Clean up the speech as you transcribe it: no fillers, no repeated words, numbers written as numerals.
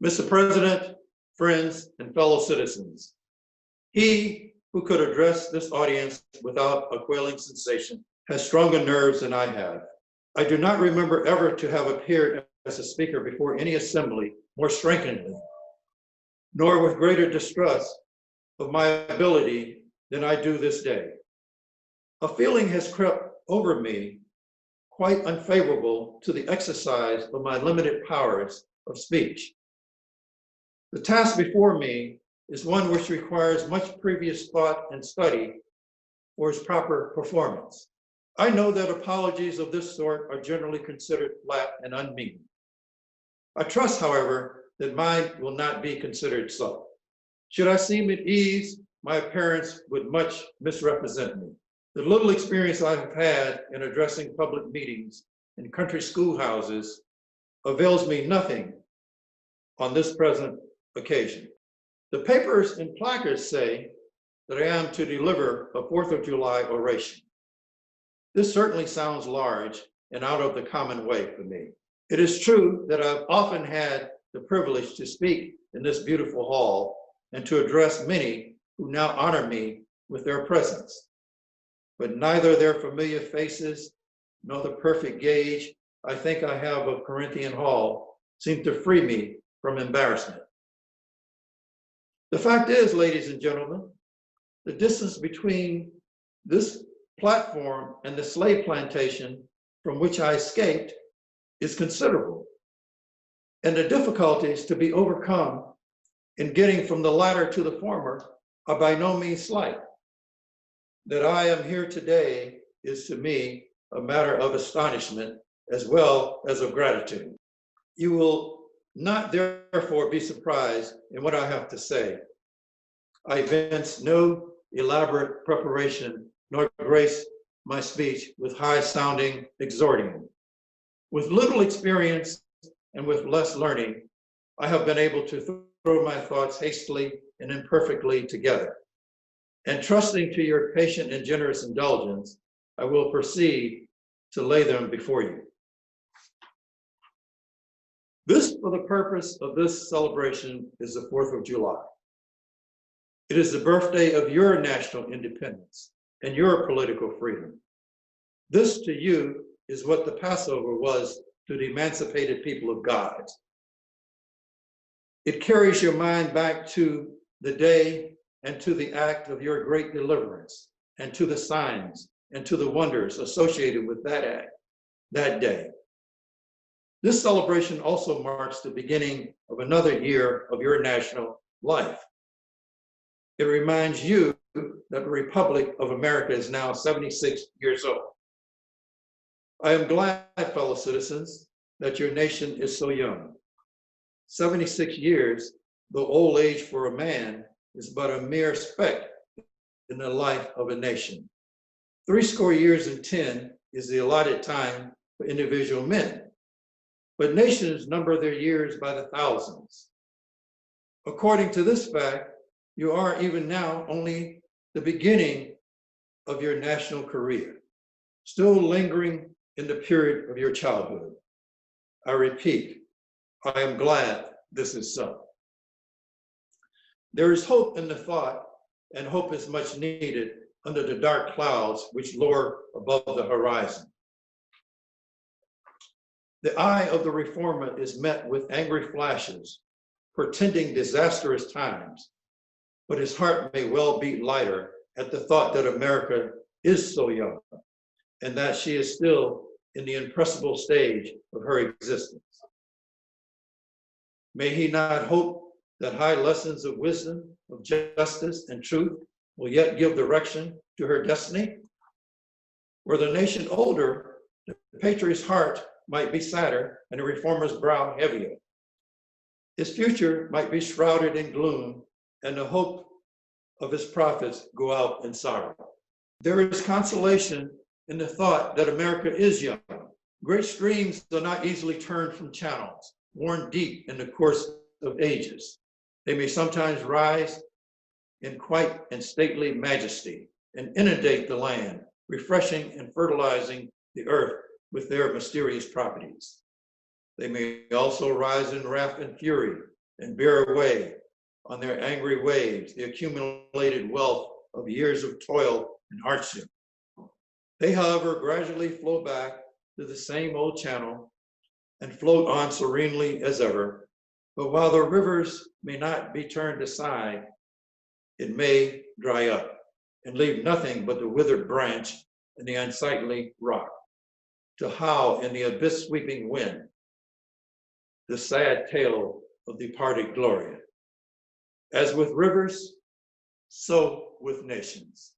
Mr. President, friends, and fellow citizens, he who could address this audience without a quailing sensation has stronger nerves than I have. I do not remember ever to have appeared as a speaker before any assembly more strengtheningly, nor with greater distrust of my ability than I do this day. A feeling has crept over me quite unfavorable to the exercise of my limited powers of speech. The task before me is one which requires much previous thought and study for its proper performance. I know that apologies of this sort are generally considered flat and unmeaning. I trust, however, that mine will not be considered so. Should I seem at ease, my appearance would much misrepresent me. The little experience I have had in addressing public meetings in country schoolhouses avails me nothing on this present occasion. The papers and placards say that I am to deliver a 4th of July oration. This certainly sounds large and out of the common way for me. It is true that I've often had the privilege to speak in this beautiful hall and to address many who now honor me with their presence. But neither their familiar faces nor the perfect gauge I think I have of Corinthian Hall seem to free me from embarrassment. The fact is, ladies and gentlemen, the distance between this platform and the slave plantation from which I escaped is considerable, and the difficulties to be overcome in getting from the latter to the former are by no means slight. That I am here today is to me a matter of astonishment as well as of gratitude. You will not therefore be surprised in what I have to say. I evince no elaborate preparation nor grace my speech with high-sounding exhorting. With little experience and with less learning, I have been able to throw my thoughts hastily and imperfectly together. And trusting to your patient and generous indulgence, I will proceed to lay them before you. This, for the purpose of this celebration, is the 4th of July. It is the birthday of your national independence and your political freedom. This to you is what the Passover was to the emancipated people of God. It carries your mind back to the day and to the act of your great deliverance, and to the signs and to the wonders associated with that act, that day. This celebration also marks the beginning of another year of your national life. It reminds you that the Republic of America is now 76 years old. I am glad, fellow citizens, that your nation is so young. 76 years, though old age for a man, is but a mere speck in the life of a nation. 70 years and 10 is the allotted time for individual men, but nations number their years by the thousands. According to this fact, you are even now only the beginning of your national career, still lingering in the period of your childhood. I repeat, I am glad this is so. There is hope in the thought, and hope is much needed under the dark clouds which lower above the horizon. The eye of the reformer is met with angry flashes, portending disastrous times, but his heart may well beat lighter at the thought that America is so young and that she is still in the impressible stage of her existence. May he not hope that high lessons of wisdom, of justice, and truth will yet give direction to her destiny? Were the nation older, the patriot's heart might be sadder and the reformer's brow heavier. His future might be shrouded in gloom and the hope of his prophets go out in sorrow. There is consolation in the thought that America is young. Great streams are not easily turned from channels, worn deep in the course of ages. They may sometimes rise in quite and stately majesty and inundate the land, refreshing and fertilizing the earth with their mysterious properties. They may also rise in wrath and fury, and bear away on their angry waves the accumulated wealth of years of toil and hardship. They, however, gradually flow back to the same old channel and float on serenely as ever. But while the rivers may not be turned aside, it may dry up and leave nothing but the withered branch and the unsightly rock to howl in the abyss-sweeping wind the sad tale of departed glory. As with rivers, so with nations.